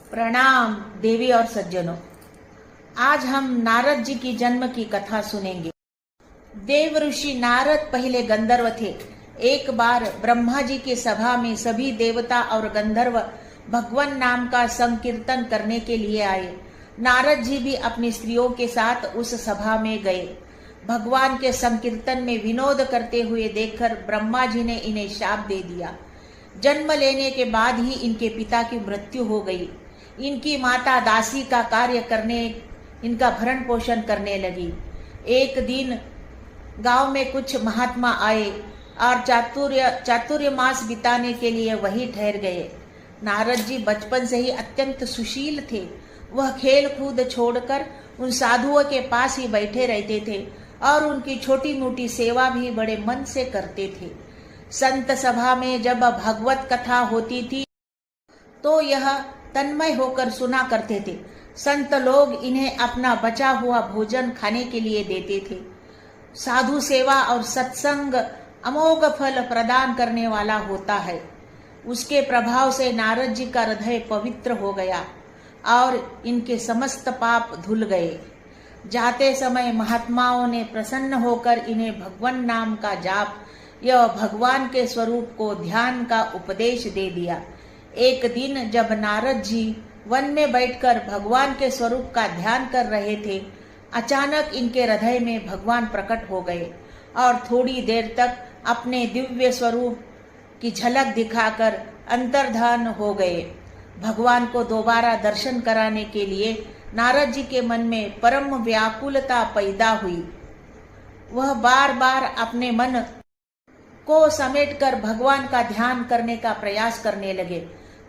प्रणाम देवी और सज्जनों। आज हम नारद जी की जन्म की कथा सुनेंगे। देव ऋषि नारद पहले गंधर्व थे। एक बार ब्रह्मा जी की सभा में सभी देवता और गंधर्व भगवान नाम का संकीर्तन करने के लिए आए। नारद जी भी अपनी स्त्रियों के साथ उस सभा में गए। भगवान के संकीर्तन में विनोद करते हुए देखकर ब्रह्मा जी ने इन्हें शाप दे दिया। जन्म लेने के बाद ही इनके पिता की मृत्यु हो गई। इनकी माता दासी का कार्य करने, इनका भरण पोषण करने लगी। एक दिन गांव में कुछ महात्मा आए और चातुर्य मास बिताने के लिए वही ठहर गए। नारद जी बचपन से ही अत्यंत सुशील थे। वह खेल कूद छोड़कर उन साधुओं के पास ही बैठे रहते थे और उनकी छोटी मोटी सेवा भी बड़े मन से करते थे। संत सभा में जब भगवत कथा होती थी तो यह तन्मय होकर सुना करते थे। संत लोग इन्हें अपना बचा हुआ भोजन खाने के लिए देते थे। साधु सेवा और सत्संग अमोघ फल प्रदान करने वाला होता है। उसके प्रभाव से नारद जी का हृदय पवित्र हो गया और इनके समस्त पाप धुल गए। जाते समय महात्माओं ने प्रसन्न होकर इन्हें भगवान नाम का जाप या भगवान के स्वरूप को ध्यान का उपदेश दे दिया। एक दिन जब नारद जी वन में बैठकर भगवान के स्वरूप का ध्यान कर रहे थे, अचानक इनके हृदय में भगवान प्रकट हो गए और थोड़ी देर तक अपने दिव्य स्वरूप की झलक दिखाकर अंतर्धान हो गए। भगवान को दोबारा दर्शन कराने के लिए नारद जी के मन में परम व्याकुलता पैदा हुई। वह बार बार अपने मन को समेटकर भगवान का ध्यान करने का प्रयास करने लगे,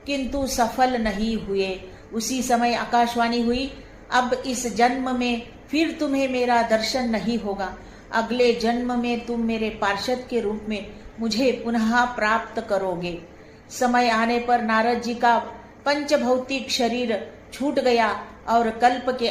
किंतु सफल नहीं हुए। उसी समय आकाशवाणी हुई, अब इस जन्म में फिर तुम्हें मेरा दर्शन नहीं होगा। अगले जन्म में तुम मेरे पार्षद के रूप में मुझे पुनः प्राप्त करोगे। समय आने पर नारद जी का पंचभौतिक शरीर छूट गया और कल्प के